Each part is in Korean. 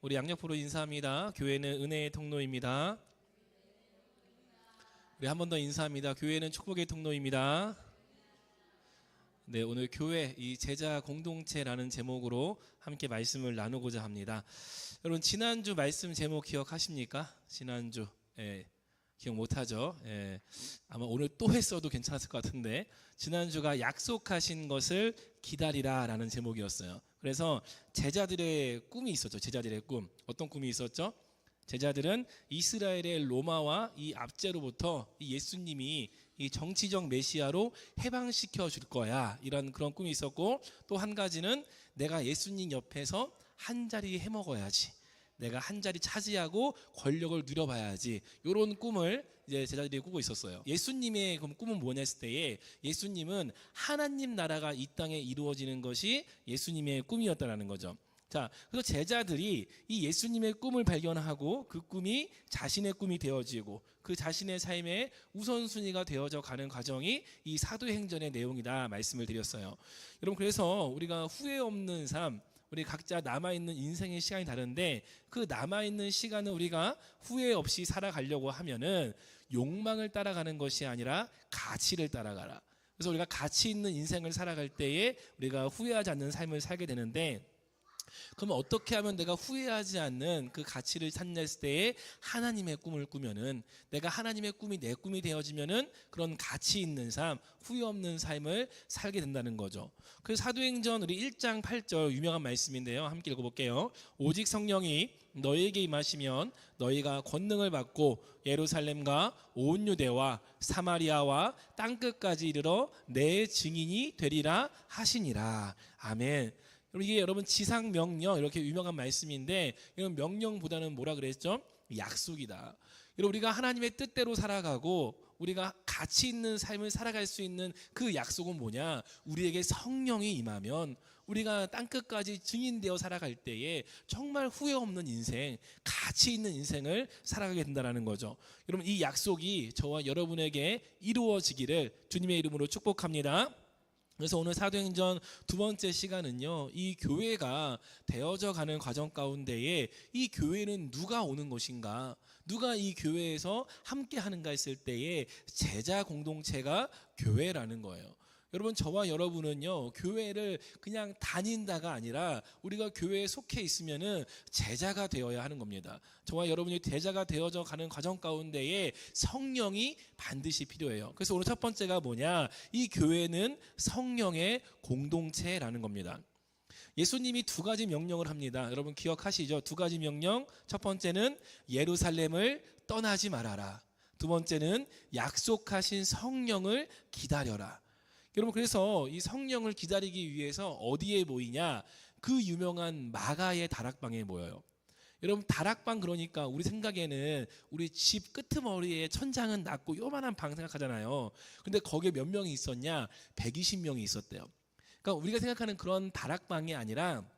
우리 양옆으로 인사합니다. 교회는 은혜의 통로입니다. 우리 한 번 더 인사합니다. 교회는 축복의 통로입니다. 네, 오늘 교회 이 제자 공동체라는 제목으로 함께 말씀을 나누고자 합니다. 여러분 지난주 말씀 제목 기억하십니까? 지난주 기억 못하죠? 아마 오늘 또 했어도 괜찮았을 것 같은데 지난주가 약속하신 것을 기다리라라는 제목이었어요. 그래서 제자들의 꿈이 있었죠. 제자들의 꿈. 어떤 꿈이 있었죠? 제자들은 이스라엘의 로마와 이 압제로부터 이 예수님이 이 정치적 메시아로 해방시켜 줄 거야, 이런 그런 꿈이 있었고, 또 한 가지는 내가 예수님 옆에서 한 자리 해먹어야지, 내가 한 자리 차지하고 권력을 누려봐야지, 이런 꿈을 이제 제자들이 꾸고 있었어요. 예수님의 꿈은 뭐냐 했을 때에 예수님은 하나님 나라가 이 땅에 이루어지는 것이 예수님의 꿈이었다는 거죠. 자, 그래서 제자들이 이 예수님의 꿈을 발견하고 그 꿈이 자신의 꿈이 되어지고 그 자신의 삶의 우선순위가 되어져 가는 과정이 이 사도행전의 내용이다 말씀을 드렸어요. 여러분, 그래서 우리가 후회 없는 삶, 우리 각자 남아있는 인생의 시간이 다른데 그 남아있는 시간을 우리가 후회 없이 살아가려고 하면은 욕망을 따라가는 것이 아니라 가치를 따라가라. 그래서 우리가 가치 있는 인생을 살아갈 때에 우리가 후회하지 않는 삶을 살게 되는데, 그러면 어떻게 하면 내가 후회하지 않는 그 가치를 찾았을 때에 하나님의 꿈을 꾸면은, 내가 하나님의 꿈이 내 꿈이 되어지면은 그런 가치 있는 삶, 후회 없는 삶을 살게 된다는 거죠. 그래서 사도행전 우리 1장 8절 유명한 말씀인데요, 함께 읽어볼게요. 오직 성령이 너희에게 임하시면 너희가 권능을 받고 예루살렘과 온 유대와 사마리아와 땅끝까지 이르러 내 증인이 되리라 하시니라. 아멘. 이게 여러분 지상 명령, 이렇게 유명한 말씀인데, 이런 명령보다는 뭐라 그랬죠? 약속이다. 여러분, 우리가 하나님의 뜻대로 살아가고 우리가 가치 있는 삶을 살아갈 수 있는 그 약속은 뭐냐? 우리에게 성령이 임하면 우리가 땅끝까지 증인되어 살아갈 때에 정말 후회 없는 인생, 가치 있는 인생을 살아가게 된다는 거죠. 여러분, 이 약속이 저와 여러분에게 이루어지기를 주님의 이름으로 축복합니다. 그래서 오늘 사도행전 두 번째 시간은요, 이 교회가 되어져 가는 과정 가운데에 이 교회는 누가 오는 것인가, 누가 이 교회에서 함께 하는가 했을 때에 제자 공동체가 교회라는 거예요. 여러분, 저와 여러분은요, 교회를 그냥 다닌다가 아니라 우리가 교회에 속해 있으면은 제자가 되어야 하는 겁니다. 저와 여러분이 제자가 되어져 가는 과정 가운데에 성령이 반드시 필요해요. 그래서 오늘 첫 번째가 뭐냐? 이 교회는 성령의 공동체라는 겁니다. 예수님이 두 가지 명령을 합니다. 여러분 기억하시죠? 두 가지 명령. 첫 번째는 예루살렘을 떠나지 말아라. 두 번째는 약속하신 성령을 기다려라. 여러분, 그래서 이 성령을 기다리기 위해서 어디에 모이냐? 그 유명한 마가의 다락방에 모여요. 여러분, 다락방 그러니까 우리 생각에는 우리 집 끄트머리에 천장은 낮고 요만한 방 생각하잖아요. 근데 거기에 몇 명이 있었냐? 120명이 있었대요. 그러니까 우리가 생각하는 그런 다락방이 아니라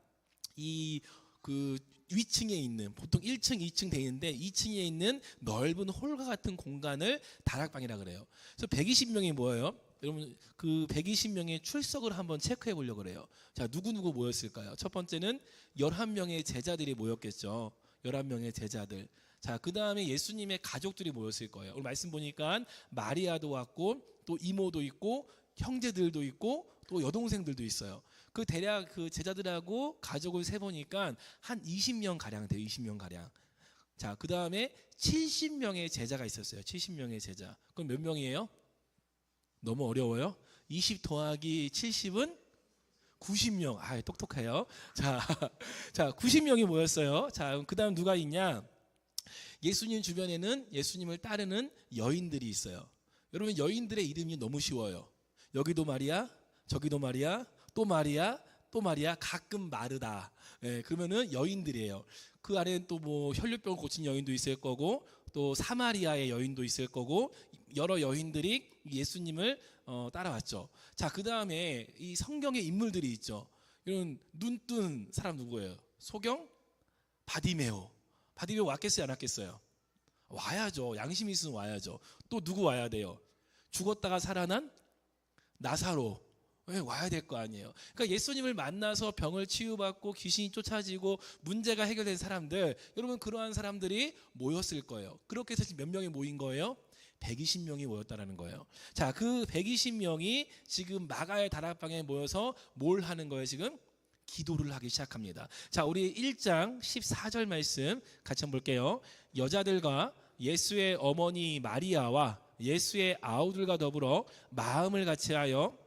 그 위층에 있는, 보통 1층, 2층 돼 있는데 2층에 있는 넓은 홀과 같은 공간을 다락방이라 그래요. 그래서 120명이 모여요. 여러분, 그 120명의 출석을 한번 체크해 보려고 그래요. 자, 누구 모였을까요? 첫 번째는 11명의 제자들이 모였겠죠. 11명의 제자들. 자, 그 다음에 예수님의 가족들이 모였을 거예요. 오늘 말씀 보니까 마리아도 왔고, 또 이모도 있고, 형제들도 있고, 또 여동생들도 있어요. 그 대략 그 제자들하고 가족을 세보니까 한 20명 가량 돼요. 20명 가량. 자, 그 다음에 70명의 제자가 있었어요. 70명의 제자. 그럼 몇 명이에요? 너무 어려워요. 20 더하기 70은 90명. 아, 똑똑해요. 자, 90명이 모였어요. 자, 그 다음 누가 있냐? 예수님 주변에는 예수님을 따르는 여인들이 있어요. 여러분, 여인들의 이름이 너무 쉬워요. 여기도 마리아, 저기도 마리아, 또 마리아, 또 마리아, 가끔 마르다. 그러면은 여인들이에요. 그 아래는 또 뭐 혈류병을 고친 여인도 있을 거고, 또 사마리아의 여인도 있을 거고, 여러 여인들이 예수님을 따라왔죠. 자, 그 다음에 이 성경의 인물들이 있죠. 이런 눈뜬 사람 누구예요? 소경? 바디메오. 바디메오 왔겠어요, 안 왔겠어요? 와야죠. 양심 있으면 와야죠. 또 누구 와야 돼요? 죽었다가 살아난 나사로. 와야 될 거 아니에요. 그러니까 예수님을 만나서 병을 치유받고 귀신이 쫓아지고 문제가 해결된 사람들, 여러분 그러한 사람들이 모였을 거예요. 그렇게 해서 지금 몇 명이 모인 거예요? 120명이 모였다라는 거예요. 자, 그 120명이 지금 마가의 다락방에 모여서 뭘 하는 거예요? 지금 기도를 하기 시작합니다. 자, 우리 1장 14절 말씀 같이 한번 볼게요. 여자들과 예수의 어머니 마리아와 예수의 아우들과 더불어 마음을 같이하여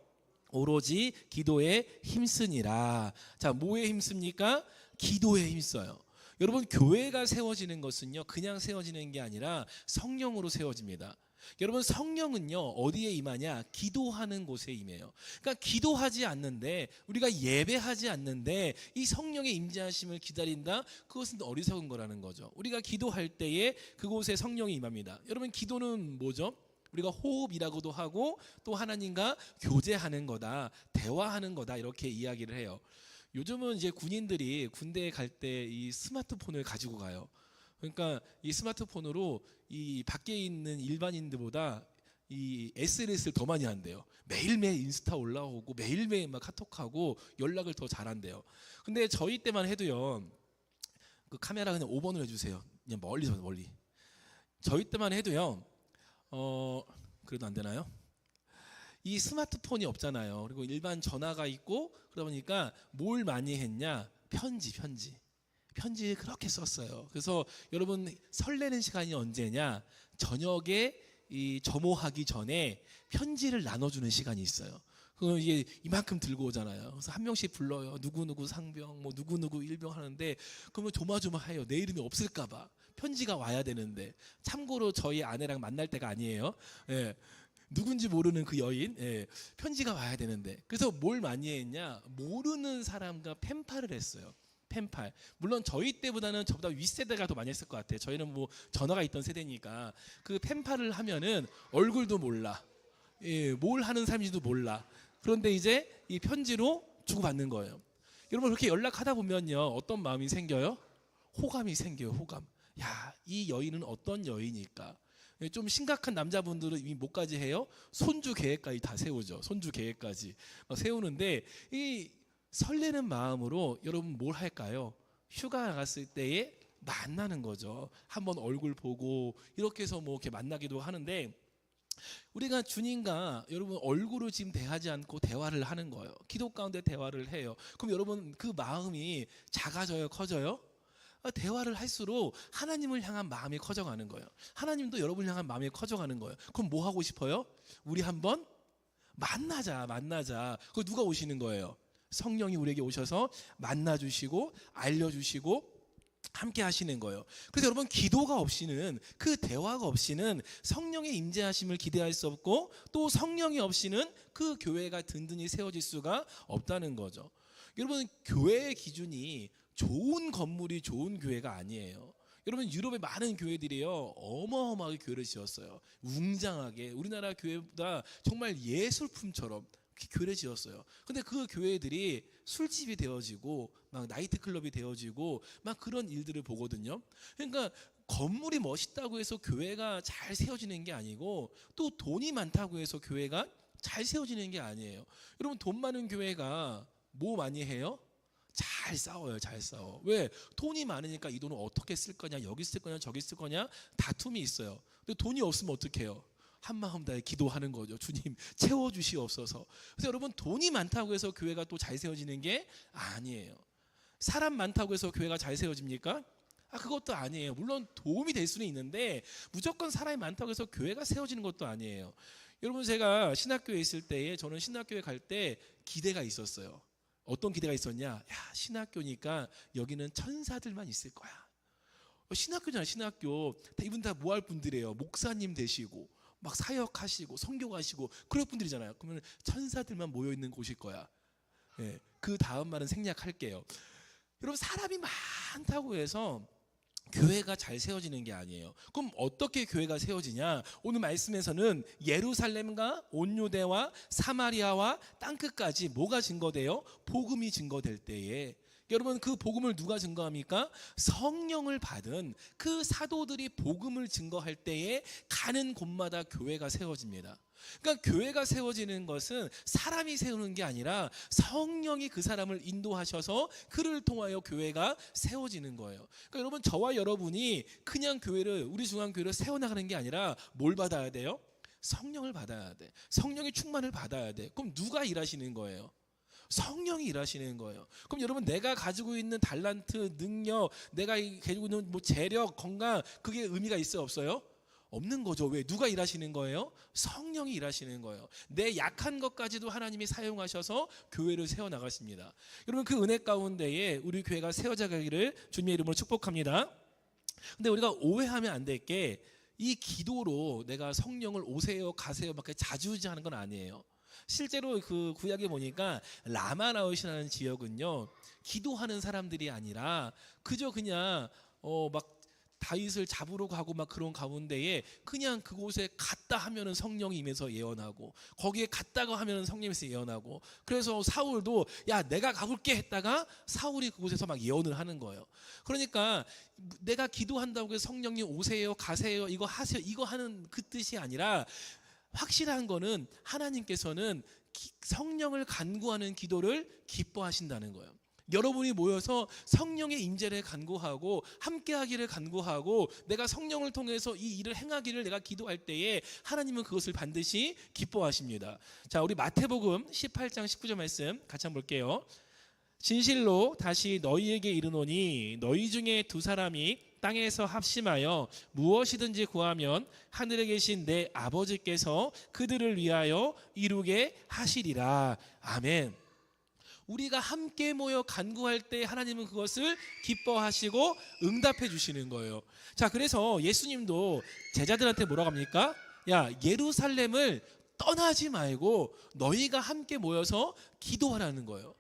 오로지 기도에 힘쓰니라. 자, 뭐에 힘씁니까? 기도에 힘써요. 여러분, 교회가 세워지는 것은요 그냥 세워지는 게 아니라 성령으로 세워집니다. 여러분, 성령은요 어디에 임하냐? 기도하는 곳에 임해요. 그러니까 기도하지 않는데, 우리가 예배하지 않는데 이 성령의 임재하심을 기다린다? 그것은 어리석은 거라는 거죠. 우리가 기도할 때에 그곳에 성령이 임합니다. 여러분, 기도는 뭐죠? 우리가 호흡이라고도 하고 또 하나님과 교제하는 거다, 대화하는 거다, 이렇게 이야기를 해요. 요즘은 이제 군인들이 군대에 갈 때 이 스마트폰을 가지고 가요. 그러니까 이 스마트폰으로 이 밖에 있는 일반인들보다 이 SNS를 더 많이 한대요. 매일매일 인스타 올라오고 매일매일 막 카톡하고 연락을 더 잘한대요. 근데 저희 때만 해도요, 그 카메라 그냥 5번으로 해주세요. 그냥 멀리서 멀리. 저희 때만 해도요, 그래도 안 되나요? 이 스마트폰이 없잖아요. 그리고 일반 전화가 있고, 그러다 보니까 뭘 많이 했냐? 편지를 그렇게 썼어요. 그래서 여러분, 설레는 시간이 언제냐? 저녁에 이 점호하기 전에 편지를 나눠주는 시간이 있어요. 그럼 이게 이만큼 들고 오잖아요. 그래서 한 명씩 불러요. 누구누구 상병, 뭐 누구누구 일병 하는데, 그러면 조마조마해요. 내 이름이 없을까봐. 편지가 와야 되는데. 참고로 저희 아내랑 만날 때가 아니에요. 예. 누군지 모르는 그 여인, 예, 편지가 와야 되는데. 그래서 뭘 많이 했냐? 모르는 사람과 펜팔을 했어요. 펜팔. 물론 저희 때보다는 저보다 윗세대가 더 많이 했을 것 같아요. 저희는 뭐 전화가 있던 세대니까. 그 펜팔을 하면은 얼굴도 몰라, 예, 뭘 하는 사람인지도 몰라. 그런데 이제 이 편지로 주고받는 거예요. 여러분, 그렇게 연락하다 보면요 어떤 마음이 생겨요? 호감이 생겨요. 호감. 야, 이 여인은 어떤 여인일까? 좀 심각한 남자분들은 이미 뭐까지 해요? 손주 계획까지 다 세우죠. 손주 계획까지 세우는데, 이 설레는 마음으로 여러분 뭘 할까요? 휴가 나갔을 때에 만나는 거죠. 한번 얼굴 보고 이렇게 해서 뭐 이렇게 만나기도 하는데, 우리가 주님과 여러분 얼굴을 지금 대하지 않고 대화를 하는 거예요. 기도 가운데 대화를 해요. 그럼 여러분 그 마음이 작아져요, 커져요? 대화를 할수록 하나님을 향한 마음이 커져가는 거예요. 하나님도 여러분을 향한 마음이 커져가는 거예요. 그럼 뭐 하고 싶어요? 우리 한번 만나자. 그거 누가 오시는 거예요? 성령이 우리에게 오셔서 만나주시고 알려주시고 함께 하시는 거예요. 그래서 여러분, 기도가 없이는, 그 대화가 없이는 성령의 임재하심을 기대할 수 없고, 또 성령이 없이는 그 교회가 든든히 세워질 수가 없다는 거죠. 여러분, 교회의 기준이 좋은 건물이 좋은 교회가 아니에요. 여러분, 유럽의 많은 교회들이요 어마어마하게 교회를 지었어요. 웅장하게, 우리나라 교회보다 정말 예술품처럼 교회를 지었어요. 근데 그 교회들이 술집이 되어지고 막 나이트클럽이 되어지고 막 그런 일들을 보거든요. 그러니까 건물이 멋있다고 해서 교회가 잘 세워지는 게 아니고, 또 돈이 많다고 해서 교회가 잘 세워지는 게 아니에요. 여러분, 돈 많은 교회가 뭐 많이 해요? 잘 싸워요. 잘 싸워. 왜? 돈이 많으니까 이 돈을 어떻게 쓸 거냐, 여기 쓸 거냐, 저기 쓸 거냐, 다툼이 있어요. 근데 돈이 없으면 어떻게 해요? 한마음 다해 기도하는 거죠. 주님 채워주시옵소서. 그래서 여러분, 돈이 많다고 해서 교회가 또 잘 세워지는 게 아니에요. 사람 많다고 해서 교회가 잘 세워집니까? 그것도 아니에요. 물론 도움이 될 수는 있는데 무조건 사람이 많다고 해서 교회가 세워지는 것도 아니에요. 여러분, 제가 신학교에 있을 때에, 저는 신학교에 갈 때 기대가 있었어요. 어떤 기대가 있었냐? 야, 신학교니까 여기는 천사들만 있을 거야. 신학교잖아, 신학교. 이분 다 뭐 할 분들이에요? 목사님 되시고 막 사역하시고 선교가시고 그럴 분들이잖아요. 그러면 천사들만 모여 있는 곳일 거야. 예, 그 다음 말은 생략할게요. 여러분, 사람이 많다고 해서 교회가 잘 세워지는 게 아니에요. 그럼 어떻게 교회가 세워지냐? 오늘 말씀에서는 예루살렘과 온 유대와 사마리아와 땅끝까지 뭐가 증거돼요? 복음이 증거될 때에 여러분, 그 복음을 누가 증거합니까? 성령을 받은 그 사도들이 복음을 증거할 때에 가는 곳마다 교회가 세워집니다. 그러니까 교회가 세워지는 것은 사람이 세우는 게 아니라 성령이 그 사람을 인도하셔서 그를 통하여 교회가 세워지는 거예요. 그러니까 여러분, 저와 여러분이 그냥 교회를, 우리 중앙교회를 세워나가는 게 아니라 뭘 받아야 돼요? 성령을 받아야 돼. 성령의 충만을 받아야 돼. 그럼 누가 일하시는 거예요? 성령이 일하시는 거예요. 그럼 여러분, 내가 가지고 있는 달란트, 능력, 내가 가지고 있는 뭐 재력, 건강, 그게 의미가 있어요, 없어요? 없는 거죠. 왜? 누가 일하시는 거예요? 성령이 일하시는 거예요. 내 약한 것까지도 하나님이 사용하셔서 교회를 세워나가십니다. 여러분, 그 은혜 가운데에 우리 교회가 세워져 가기를 주님의 이름으로 축복합니다. 근데 우리가 오해하면 안 될 게, 이 기도로 내가 성령을 오세요 가세요 막 자주지하는 건 아니에요. 실제로 그 구약에 보니까 라마나웃이라는 지역은요, 기도하는 사람들이 아니라 그저 그냥 막 다윗을 잡으러 가고 막 그런 가운데에 그냥 그곳에 갔다 하면은 성령이 임해서 예언하고, 거기에 갔다가 하면은 성령에서 예언하고, 그래서 사울도 야 내가 가볼게 했다가 사울이 그곳에서 막 예언을 하는 거예요. 그러니까 내가 기도한다고 해서 성령님 오세요 가세요 이거 하세요 이거 하는 그 뜻이 아니라, 확실한 거는 하나님께서는 성령을 간구하는 기도를 기뻐하신다는 거예요. 여러분이 모여서 성령의 임재를 간구하고 함께하기를 간구하고 내가 성령을 통해서 이 일을 행하기를 내가 기도할 때에 하나님은 그것을 반드시 기뻐하십니다. 자, 우리 마태복음 18장 19절 말씀 같이 한번 볼게요. 진실로 다시 너희에게 이르노니 너희 중에 두 사람이 땅에서 합심하여 무엇이든지 구하면 하늘에 계신 내 아버지께서 그들을 위하여 이루게 하시리라. 아멘. 우리가 함께 모여 간구할 때 하나님은 그것을 기뻐하시고 응답해 주시는 거예요. 자, 그래서 예수님도 제자들한테 뭐라고 합니까? 야, 예루살렘을 떠나지 말고 너희가 함께 모여서 기도하라는 거예요.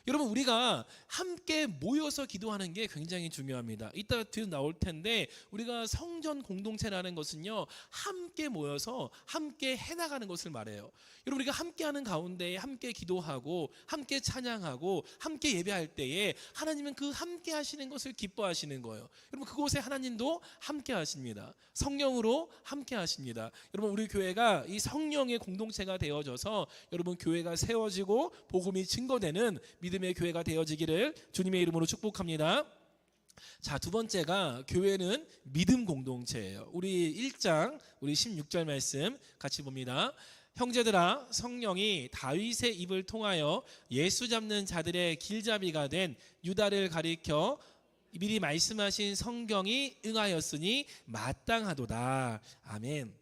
여러분, 우리가 함께 모여서 기도하는 게 굉장히 중요합니다. 이따 뒤에 나올 텐데, 우리가 성전 공동체라는 것은요, 함께 모여서 함께 해나가는 것을 말해요. 여러분, 우리가 함께하는 가운데 함께 기도하고 함께 찬양하고 함께 예배할 때에 하나님은 그 함께 하시는 것을 기뻐하시는 거예요. 여러분, 그곳에 하나님도 함께 하십니다. 성령으로 함께 하십니다. 여러분, 우리 교회가 이 성령의 공동체가 되어져서 여러분 교회가 세워지고 복음이 증거되는 믿음의 교회가 되어지기를 주님의 이름으로 축복합니다. 자, 두 번째가 교회는 믿음 공동체예요. 우리 1장 우리 16절 말씀 같이 봅니다. 형제들아, 성령이 다윗의 입을 통하여 예수 잡는 자들의 길잡이가 된 유다를 가리켜 미리 말씀하신 성경이 응하였으니 마땅하도다. 아멘.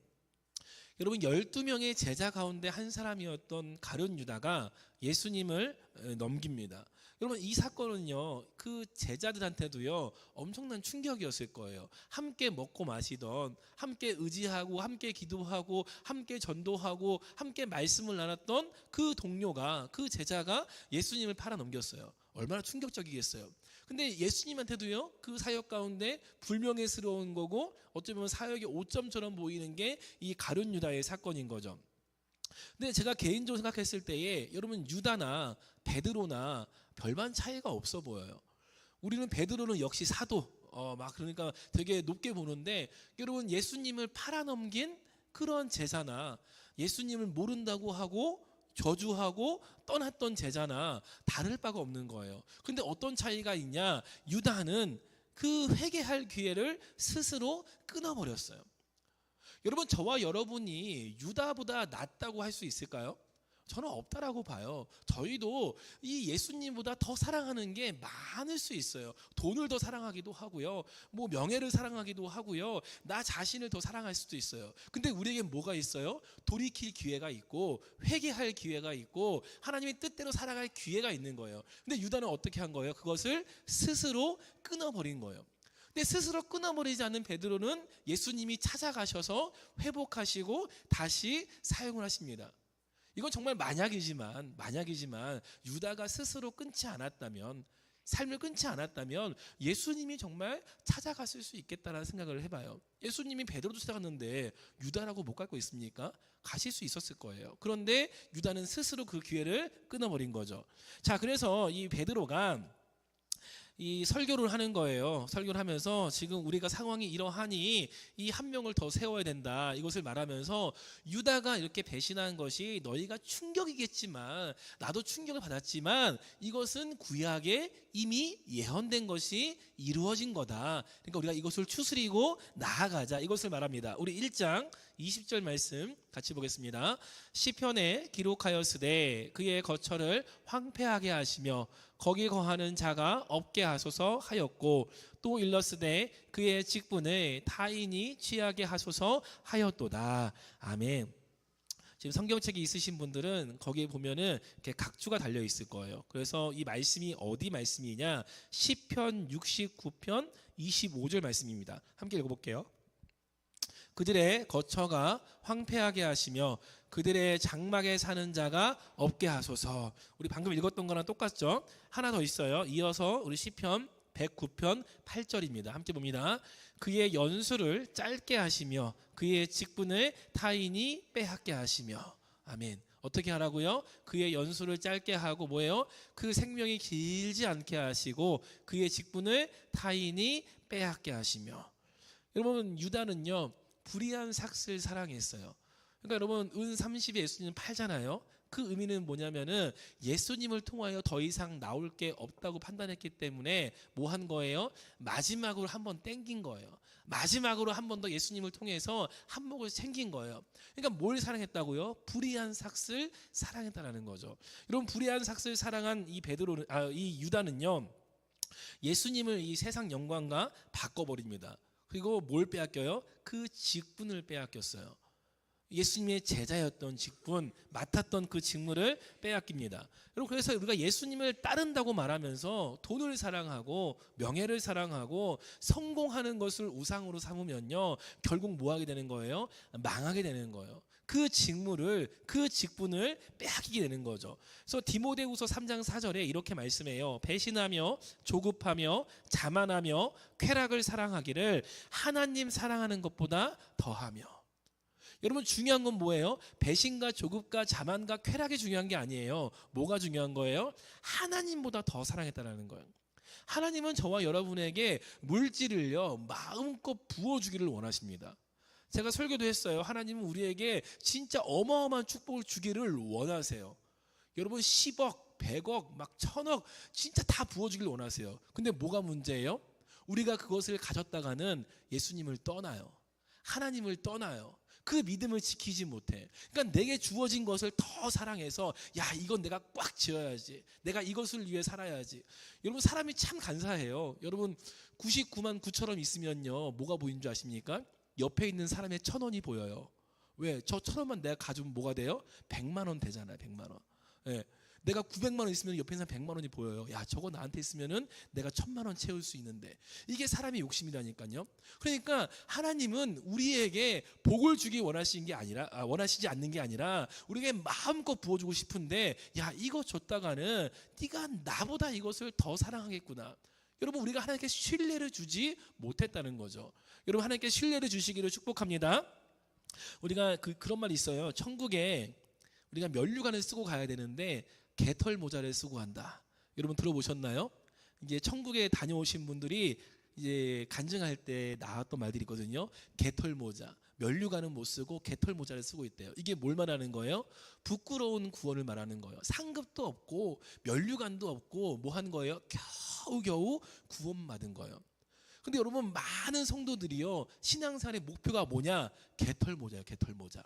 여러분, 12명의 제자 가운데 한 사람이었던 가룟 유다가 예수님을 넘깁니다. 여러분, 이 사건은요, 그 제자들한테도요 엄청난 충격이었을 거예요. 함께 먹고 마시던, 함께 의지하고 함께 기도하고 함께 전도하고 함께 말씀을 나눴던 그 동료가, 그 제자가 예수님을 팔아 넘겼어요. 얼마나 충격적이겠어요. 근데 예수님한테도요 그 사역 가운데 불명예스러운 거고, 어쩌면 사역의 오점처럼 보이는 게 이 가룟 유다의 사건인 거죠. 근데 제가 개인적으로 생각했을 때에 여러분, 유다나 베드로나 별반 차이가 없어 보여요. 우리는 베드로는 역시 사도, 막 그러니까 되게 높게 보는데, 여러분 예수님을 팔아넘긴 그런 제자나 예수님을 모른다고 하고 저주하고 떠났던 제자나 다를 바가 없는 거예요. 근데 어떤 차이가 있냐? 유다는 그 회개할 기회를 스스로 끊어버렸어요. 여러분, 저와 여러분이 유다보다 낫다고 할 수 있을까요? 저는 없다라고 봐요. 저희도 이 예수님보다 더 사랑하는 게 많을 수 있어요. 돈을 더 사랑하기도 하고요, 뭐 명예를 사랑하기도 하고요, 나 자신을 더 사랑할 수도 있어요. 근데 우리에게 뭐가 있어요? 돌이킬 기회가 있고 회개할 기회가 있고 하나님의 뜻대로 살아갈 기회가 있는 거예요. 근데 유다는 어떻게 한 거예요? 그것을 스스로 끊어버린 거예요. 근데 스스로 끊어버리지 않는 베드로는 예수님이 찾아가셔서 회복하시고 다시 사용을 하십니다. 이건 정말 만약이지만 유다가 스스로 끊지 않았다면, 삶을 끊지 않았다면 예수님이 정말 찾아갔을 수 있겠다라는 생각을 해봐요. 예수님이 베드로도 찾아갔는데 유다라고 못 갈 거 있습니까? 가실 수 있었을 거예요. 그런데 유다는 스스로 그 기회를 끊어버린 거죠. 자, 그래서 이 베드로가 이 설교를 하는 거예요. 설교를 하면서 지금 우리가 상황이 이러하니 이 한 명을 더 세워야 된다. 이것을 말하면서 유다가 이렇게 배신한 것이 너희가 충격이겠지만 나도 충격을 받았지만 이것은 구약에 이미 예언된 것이 이루어진 거다. 그러니까 우리가 이것을 추스리고 나아가자. 이것을 말합니다. 우리 1장 20절 말씀 같이 보겠습니다. 시편에 기록하였으되 그의 거처를 황폐하게 하시며 거기 거하는 자가 없게 하소서 하였고 또 일렀으되 그의 직분을 타인이 취하게 하소서 하였도다. 아멘. 지금 성경책이 있으신 분들은 거기에 보면은 이렇게 각주가 달려 있을 거예요. 그래서 이 말씀이 어디 말씀이냐? 시편 69편 25절 말씀입니다. 함께 읽어볼게요. 그들의 거처가 황폐하게 하시며 그들의 장막에 사는 자가 없게 하소서. 우리 방금 읽었던 거랑 똑같죠? 하나 더 있어요. 이어서 우리 시편 109편 8절입니다. 함께 봅니다. 그의 연수를 짧게 하시며 그의 직분을 타인이 빼앗게 하시며. 아멘. 어떻게 하라고요? 그의 연수를 짧게 하고 뭐예요? 그 생명이 길지 않게 하시고 그의 직분을 타인이 빼앗게 하시며. 여러분, 유다는요 불의한 삭슬 사랑했어요. 그러니까 여러분, 은 30에 예수님 팔잖아요. 그 의미는 뭐냐면은 예수님을 통하여 더 이상 나올 게 없다고 판단했기 때문에 뭐 한 거예요? 마지막으로 한번 땡긴 거예요. 마지막으로 한 번 더 예수님을 통해서 한몫을 챙긴 거예요. 그러니까 뭘 사랑했다고요? 불의한 삭슬 사랑했다라는 거죠. 여러분, 불의한 삭슬 사랑한 이 유다는요 예수님을 이 세상 영광과 바꿔버립니다. 그리고 뭘 빼앗겨요? 그 직분을 빼앗겼어요. 예수님의 제자였던 직분, 맡았던 그 직무를 빼앗깁니다. 여러분, 그래서 우리가 예수님을 따른다고 말하면서 돈을 사랑하고 명예를 사랑하고 성공하는 것을 우상으로 삼으면요 결국 뭐 하게 되는 거예요? 망하게 되는 거예요. 그 직무를, 그 직분을 빼앗기게 되는 거죠. 그래서 디모데후서 3장 4절에 이렇게 말씀해요. 배신하며 조급하며 자만하며 쾌락을 사랑하기를 하나님 사랑하는 것보다 더하며. 여러분, 중요한 건 뭐예요? 배신과 조급과 자만과 쾌락이 중요한 게 아니에요. 뭐가 중요한 거예요? 하나님보다 더 사랑했다는 거예요. 하나님은 저와 여러분에게 물질을요 마음껏 부어주기를 원하십니다. 제가 설교도 했어요. 하나님은 우리에게 진짜 어마어마한 축복을 주기를 원하세요. 여러분, 10억, 100억, 막 1000억 진짜 다 부어주기를 원하세요. 근데 뭐가 문제예요? 우리가 그것을 가졌다가는 예수님을 떠나요. 하나님을 떠나요. 그 믿음을 지키지 못해. 그러니까 내게 주어진 것을 더 사랑해서 야, 이건 내가 꽉 쥐어야지. 내가 이것을 위해 살아야지. 여러분, 사람이 참 간사해요. 여러분, 99만 9천원 있으면요 뭐가 보이는 줄 아십니까? 옆에 있는 사람의 1,000원이 보여요. 왜? 저 1,000원만 내가 가지면 뭐가 돼요? 100만 원 되잖아요. 100만 원. 예. 내가 900만 원 있으면 옆에 있는 사람 100만 원이 보여요. 야, 저거 나한테 있으면은 내가 1,000만 원 채울 수 있는데. 이게 사람의 욕심이라니까요. 그러니까 하나님은 우리에게 복을 주기 원하시지 않는 게 아니라 우리에게 마음껏 부어주고 싶은데, 야, 이거 줬다가는 네가 나보다 이것을 더 사랑하겠구나. 여러분, 우리가 하나님께 신뢰를 주지 못했다는 거죠. 여러분, 하나님께 신뢰를 주시기를 축복합니다. 우리가 그런 말이 있어요. 천국에 우리가 면류관을 쓰고 가야 되는데 개털 모자를 쓰고 간다. 여러분, 들어보셨나요? 이제 천국에 다녀오신 분들이 이제 간증할 때 나왔던 말들이 있거든요. 개털 모자, 면류관은 못 쓰고 개털 모자를 쓰고 있대요. 이게 뭘 말하는 거예요? 부끄러운 구원을 말하는 거예요. 상급도 없고 면류관도 없고 뭐 한 거예요? 겨우겨우 구원받은 거예요. 근데 여러분, 많은 성도들이요 신앙생활의 목표가 뭐냐? 개털 모자예요. 개털 모자.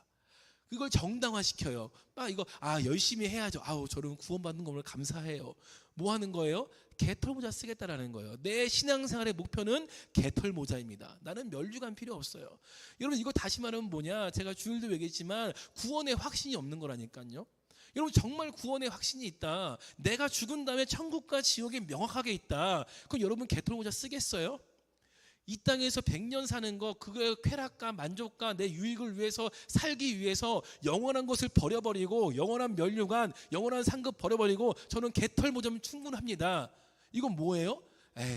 그걸 정당화시켜요. 이거 열심히 해야죠. 저는 구원받는 거 오늘 감사해요. 뭐 하는 거예요? 개털 모자 쓰겠다라는 거예요. 내 신앙생활의 목표는 개털 모자입니다. 나는 면류관 필요 없어요. 여러분, 이거 다시 말하면 뭐냐? 제가 주일도 얘기했지만 구원의 확신이 없는 거라니까요. 여러분, 정말 구원의 확신이 있다. 내가 죽은 다음에 천국과 지옥이 명확하게 있다. 그럼 여러분 개털 모자 쓰겠어요? 이 땅에서 100년 사는 거, 그거의 쾌락과 만족과 내 유익을 위해서 살기 위해서 영원한 것을 버려버리고 영원한 면류관, 영원한 상급 버려버리고 저는 개털 모자면 충분합니다. 이건 뭐예요?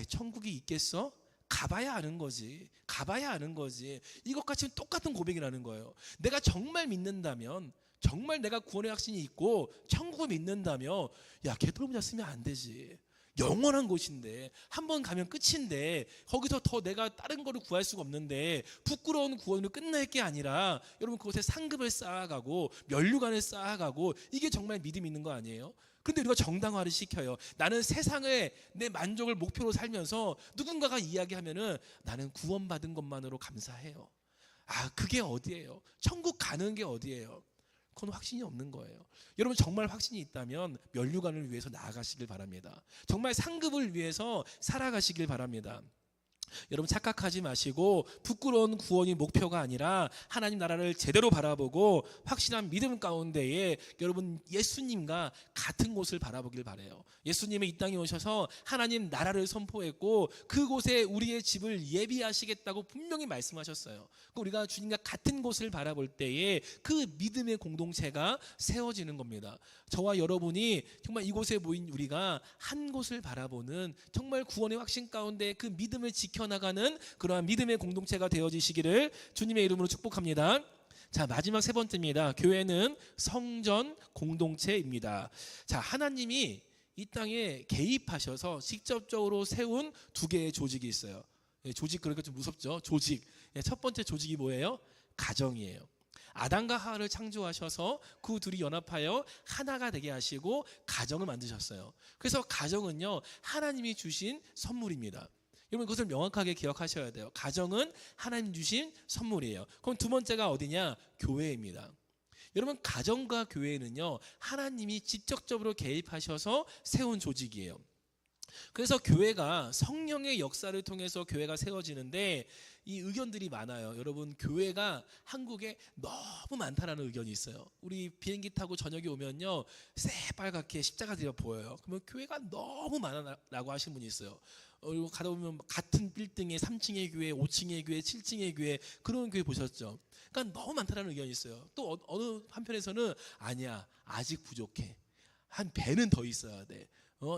천국이 있겠어? 가봐야 아는 거지. 가봐야 아는 거지. 이것같이 똑같은 고백이라는 거예요. 내가 정말 믿는다면, 정말 내가 구원의 확신이 있고 천국을 믿는다면, 야, 개털 모자 쓰면 안 되지. 영원한 곳인데, 한 번 가면 끝인데 거기서 더 내가 다른 거를 구할 수가 없는데 부끄러운 구원으로 끝날 게 아니라 여러분 그곳에 상급을 쌓아가고 면류관을 쌓아가고, 이게 정말 믿음 있는 거 아니에요? 그런데 우리가 정당화를 시켜요. 나는 세상에 내 만족을 목표로 살면서 누군가가 이야기하면은 나는 구원받은 것만으로 감사해요. 아, 그게 어디예요? 천국 가는 게 어디예요? 그건 확신이 없는 거예요. 여러분 정말 확신이 있다면 면류관을 위해서 나아가시길 바랍니다. 정말 상급을 위해서 살아가시길 바랍니다. 여러분 착각하지 마시고 부끄러운 구원이 목표가 아니라 하나님 나라를 제대로 바라보고 확실한 믿음 가운데에 여러분 예수님과 같은 곳을 바라보길 바라요. 예수님이 이 땅에 오셔서 하나님 나라를 선포했고 그곳에 우리의 집을 예비하시겠다고 분명히 말씀하셨어요. 우리가 주님과 같은 곳을 바라볼 때에 그 믿음의 공동체가 세워지는 겁니다. 저와 여러분이 정말 이곳에 모인 우리가 한 곳을 바라보는 정말 구원의 확신 가운데 그 믿음을 지켜나가는 그러한 믿음의 공동체가 되어지시기를 주님의 이름으로 축복합니다. 자, 마지막 세 번째입니다. 교회는 성전 공동체입니다. 자, 하나님이 이 땅에 개입하셔서 직접적으로 세운 두 개의 조직이 있어요. 조직, 그러니까 좀 무섭죠. 조직. 첫 번째 조직이 뭐예요? 가정이에요. 아담과 하와를 창조하셔서 그 둘이 연합하여 하나가 되게 하시고 가정을 만드셨어요. 그래서 가정은요, 하나님이 주신 선물입니다. 여러분 그것을 명확하게 기억하셔야 돼요. 가정은 하나님 주신 선물이에요. 그럼 두 번째가 어디냐? 교회입니다. 여러분 가정과 교회는요, 하나님이 직접적으로 개입하셔서 세운 조직이에요. 그래서 교회가 성령의 역사를 통해서 교회가 세워지는데 이 의견들이 많아요. 여러분 교회가 한국에 너무 많다라는 의견이 있어요. 우리 비행기 타고 저녁에 오면요, 새빨갛게 십자가들이 보여요. 그러면 교회가 너무 많아라고 하시는 분이 있어요. 그리고 가다 보면 같은 빌딩에 3층의 교회, 5층의 교회, 7층의 교회, 그런 교회 보셨죠? 그러니까 너무 많다라는 의견이 있어요. 또 어느 한편에서는 아니야, 아직 부족해. 한 배는 더 있어야 돼.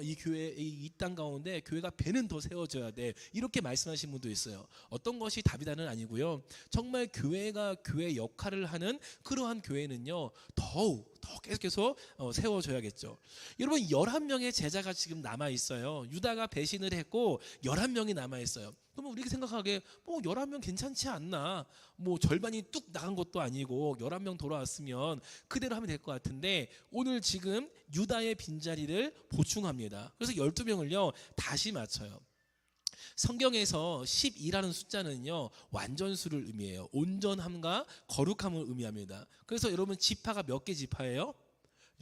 이 교회, 이 땅 가운데 교회가 배는 더 세워져야 돼. 이렇게 말씀하신 분도 있어요. 어떤 것이 답이다는 아니고요. 정말 교회가 교회 역할을 하는 그러한 교회는요, 더 계속해서 세워져야겠죠. 여러분 11명의 제자가 지금 남아 있어요. 유다가 배신을 했고 11명이 남아 있어요. 그러면 우리가 생각하기에 11명 괜찮지 않나? 절반이 뚝 나간 것도 아니고 11명 돌아왔으면 그대로 하면 될 것 같은데 오늘 지금 유다의 빈자리를 보충합니다. 그래서 12명을요 다시 맞춰요. 성경에서 12라는 숫자는요 완전수를 의미해요. 온전함과 거룩함을 의미합니다. 그래서 여러분 지파가 몇 개 지파예요?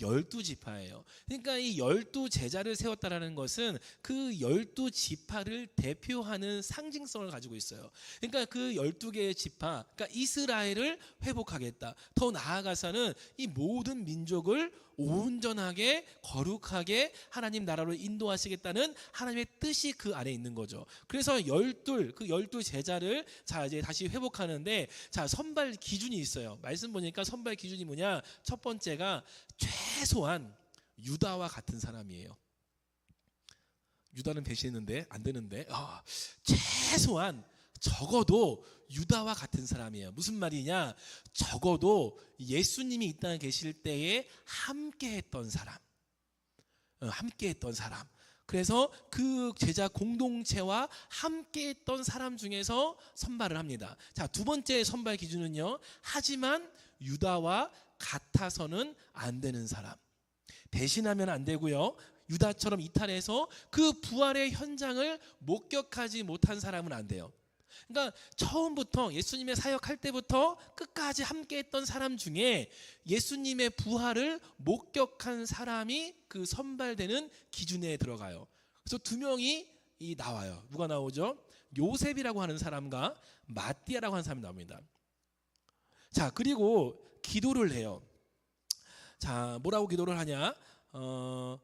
12지파예요. 그러니까 이 12제자를 세웠다라는 것은 그 12지파를 대표하는 상징성을 가지고 있어요. 그러니까 그 12개의 지파, 그러니까 이스라엘을 회복하겠다. 더 나아가서는 이 모든 민족을 온전하게 거룩하게 하나님 나라로 인도하시겠다는 하나님의 뜻이 그 안에 있는 거죠. 그래서 그 12제자를 자 이제 다시 회복하는데, 자 선발 기준이 있어요. 말씀 보니까 선발 기준이 뭐냐? 첫 번째가 최소한 유다와 같은 사람이에요. 유다는 배신했는데 안 되는데 최소한 적어도 유다와 같은 사람이에요. 무슨 말이냐? 적어도 예수님이 이 땅에 계실 때에 함께했던 사람, 함께했던 사람. 그래서 그 제자 공동체와 함께했던 사람 중에서 선발을 합니다. 자, 두 번째 선발 기준은요, 하지만 유다와 같아서는 안 되는 사람. 배신하면 안 되고요, 유다처럼 이탈해서 그 부활의 현장을 목격하지 못한 사람은 안 돼요. 그러니까 처음부터 예수님의 사역할 때부터 끝까지 함께했던 사람 중에 예수님의 부활을 목격한 사람이 그 선발되는 기준에 들어가요. 그래서 두 명이 나와요. 누가 나오죠? 요셉이라고 하는 사람과 마띠아라고 하는 사람이 나옵니다. 자, 그리고 기도를 해요. 자, 뭐라고 기도를 하냐?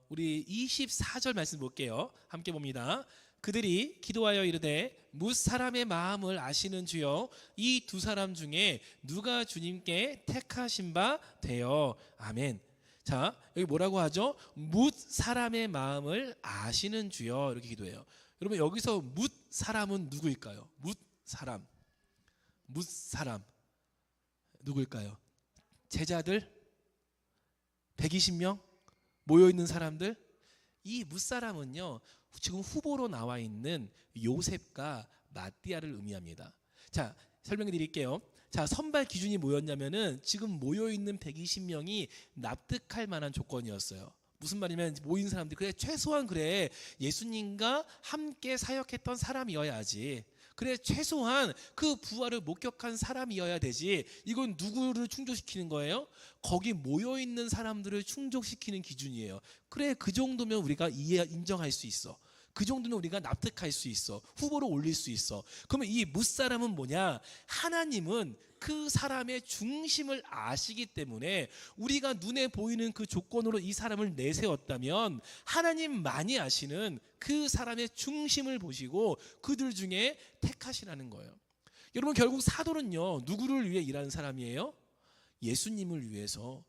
우리 24절 말씀 볼게요. 함께 봅니다. 그들이 기도하여 이르되 뭇 사람의 마음을 아시는 주여, 이 두 사람 중에 누가 주님께 택하신 바 되어. 아멘. 자, 여기 뭐라고 하죠? 뭇 사람의 마음을 아시는 주여, 이렇게 기도해요. 여러분 여기서 뭇 사람은 누구일까요? 뭇 사람 누구일까요? 제자들 120명 모여있는 사람들. 이 뭇사람은요 지금 후보로 나와 있는 요셉과 마띠아를 의미합니다. 자, 설명해 드릴게요. 자, 선발 기준이 뭐였냐면은 지금 모여 있는 120명이 납득할 만한 조건이었어요. 무슨 말이냐면 모인 사람들이 그래 최소한 그래 예수님과 함께 사역했던 사람이어야지. 그래 최소한 그 부활을 목격한 사람이어야 되지. 이건 누구를 충족시키는 거예요? 거기 모여 있는 사람들을 충족시키는 기준이에요. 그래 그 정도면 우리가 인정할 수 있어. 그 정도는 우리가 납득할 수 있어. 후보로 올릴 수 있어. 그러면 이 뭇사람은 뭐냐? 하나님은 그 사람의 중심을 아시기 때문에 우리가 눈에 보이는 그 조건으로 이 사람을 내세웠다면 하나님만이 아시는 그 사람의 중심을 보시고 그들 중에 택하시라는 거예요. 여러분 결국 사도는요 누구를 위해 일하는 사람이에요? 예수님을 위해서,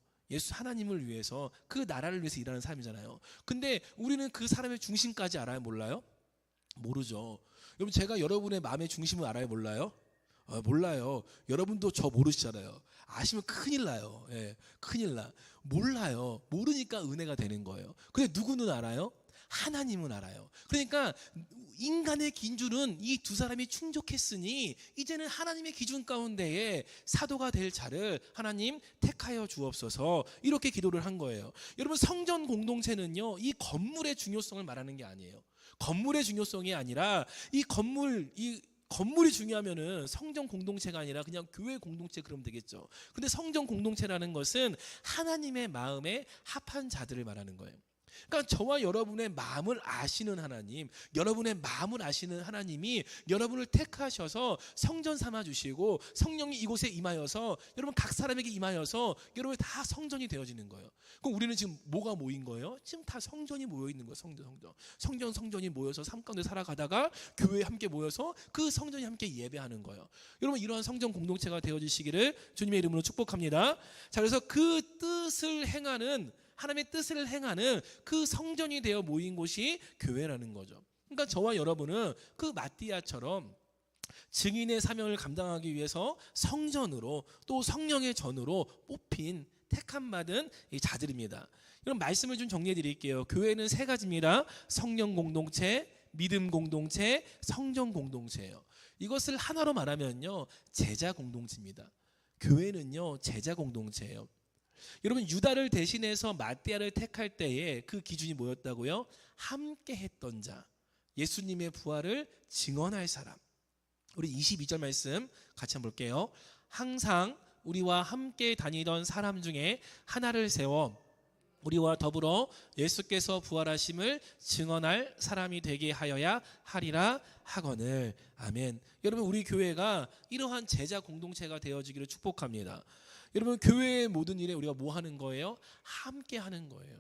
하나님을 위해서, 그 나라를 위해서 일하는 사람이잖아요. 근데 우리는 그 사람의 중심까지 알아요? 몰라요? 모르죠. 여러분 제가 여러분의 마음의 중심을 알아요? 몰라요? 몰라요. 여러분도 저 모르시잖아요. 아시면 큰일 나요. 예, 큰일 나. 몰라요. 모르니까 은혜가 되는 거예요. 근데 누구는 알아요? 하나님은 알아요. 그러니까 인간의 기준은 이 두 사람이 충족했으니 이제는 하나님의 기준 가운데에 사도가 될 자를 하나님 택하여 주옵소서, 이렇게 기도를 한 거예요. 여러분 성전 공동체는요 이 건물의 중요성을 말하는 게 아니에요. 건물의 중요성이 아니라 이 건물이 중요하면은 성전 공동체가 아니라 그냥 교회 공동체 그러면 되겠죠. 근데 성전 공동체라는 것은 하나님의 마음에 합한 자들을 말하는 거예요. 그러니까 저와 여러분의 마음을 아시는 하나님, 여러분의 마음을 아시는 하나님이 여러분을 택하셔서 성전 삼아 주시고 성령이 이곳에 임하여서 여러분 각 사람에게 임하여서 여러분이 다 성전이 되어지는 거예요. 그럼 우리는 지금 뭐가 모인 거예요? 지금 다 성전이 모여 있는 거예요. 성전이 모여서 삶 가운데 살아가다가 교회에 함께 모여서 그 성전이 함께 예배하는 거예요. 여러분 이러한 성전 공동체가 되어지시기를 주님의 이름으로 축복합니다. 자, 그래서 그 뜻을 행하는, 하나님의 뜻을 행하는 그 성전이 되어 모인 곳이 교회라는 거죠. 그러니까 저와 여러분은 그 마띠아처럼 증인의 사명을 감당하기 위해서 성전으로 또 성령의 전으로 뽑힌 택함 받은 이 자들입니다. 이런 말씀을 좀 정리해 드릴게요. 교회는 세 가지입니다. 성령 공동체, 믿음 공동체, 성전 공동체예요. 이것을 하나로 말하면요 제자 공동체입니다. 교회는요 제자 공동체예요. 여러분 유다를 대신해서 마띠아를 택할 때에 그 기준이 뭐였다고요? 함께 했던 자, 예수님의 부활을 증언할 사람. 우리 22절 말씀 같이 한번 볼게요. 항상 우리와 함께 다니던 사람 중에 하나를 세워 우리와 더불어 예수께서 부활하심을 증언할 사람이 되게 하여야 하리라 하거늘. 아멘. 여러분 우리 교회가 이러한 제자 공동체가 되어지기를 축복합니다. 여러분 교회의 모든 일에 우리가 뭐 하는 거예요? 함께 하는 거예요.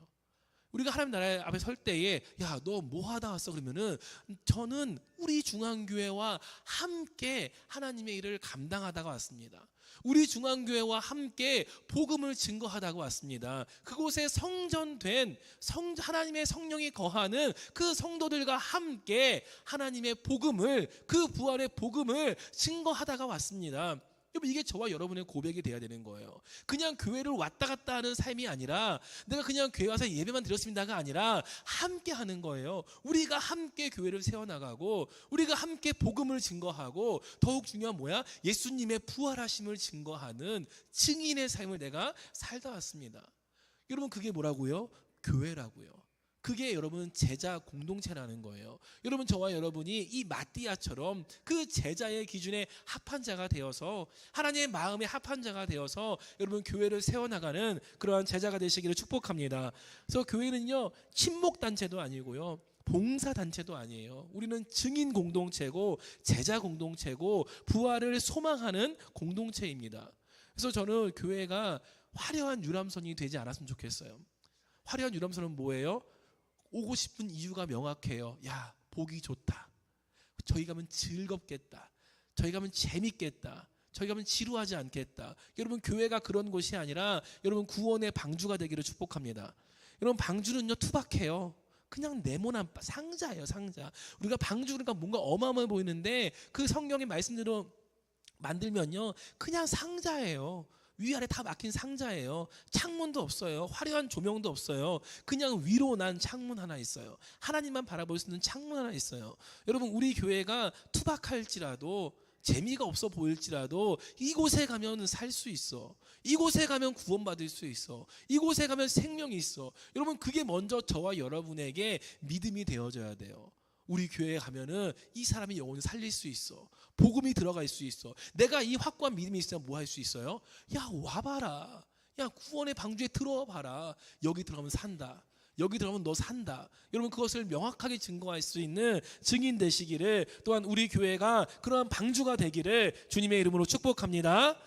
우리가 하나님 나라 앞에 설 때에 야, 너 뭐 하다 왔어? 그러면은 저는 우리 중앙교회와 함께 하나님의 일을 감당하다가 왔습니다. 우리 중앙교회와 함께 복음을 증거하다가 왔습니다. 그곳에 성전된 하나님의 성령이 거하는 그 성도들과 함께 하나님의 복음을, 그 부활의 복음을 증거하다가 왔습니다. 여러분 이게 저와 여러분의 고백이 돼야 되는 거예요. 그냥 교회를 왔다 갔다 하는 삶이 아니라 내가 그냥 교회 와서 예배만 드렸습니다가 아니라 함께 하는 거예요. 우리가 함께 교회를 세워나가고 우리가 함께 복음을 증거하고 더욱 중요한 뭐야? 예수님의 부활하심을 증거하는 증인의 삶을 내가 살다 왔습니다. 여러분 그게 뭐라고요? 교회라고요. 그게 여러분 제자 공동체라는 거예요. 여러분 저와 여러분이 이 마띠아처럼 그 제자의 기준에 합한 자가 되어서 하나님의 마음에 합한 자가 되어서 여러분 교회를 세워나가는 그러한 제자가 되시기를 축복합니다. 그래서 교회는요 친목단체도 아니고요 봉사단체도 아니에요. 우리는 증인 공동체고 제자 공동체고 부활을 소망하는 공동체입니다. 그래서 저는 교회가 화려한 유람선이 되지 않았으면 좋겠어요. 화려한 유람선은 뭐예요? 오고 싶은 이유가 명확해요. 야, 보기 좋다. 저희 가면 즐겁겠다. 저희 가면 재밌겠다. 저희 가면 지루하지 않겠다. 여러분 교회가 그런 곳이 아니라 여러분 구원의 방주가 되기를 축복합니다. 여러분 방주는요 투박해요. 그냥 네모난 상자예요, 상자. 우리가 방주 그러니까 뭔가 어마어마해 보이는데 그 성경의 말씀대로 만들면요 그냥 상자예요. 위아래 다 막힌 상자예요. 창문도 없어요. 화려한 조명도 없어요. 그냥 위로 난 창문 하나 있어요. 하나님만 바라볼 수 있는 창문 하나 있어요. 여러분, 우리 교회가 투박할지라도, 재미가 없어 보일지라도 이곳에 가면 살 수 있어. 이곳에 가면 구원받을 수 있어. 이곳에 가면 생명이 있어. 여러분, 그게 먼저 저와 여러분에게 믿음이 되어져야 돼요. 우리 교회에 가면은 이 사람이 영혼을 살릴 수 있어. 복음이 들어갈 수 있어. 내가 이 확고한 믿음이 있으면 뭐 할 수 있어요? 야, 와봐라. 야, 구원의 방주에 들어와봐라. 여기 들어가면 산다. 여기 들어가면 너 산다. 여러분, 그것을 명확하게 증거할 수 있는 증인 되시기를, 또한 우리 교회가 그러한 방주가 되기를 주님의 이름으로 축복합니다.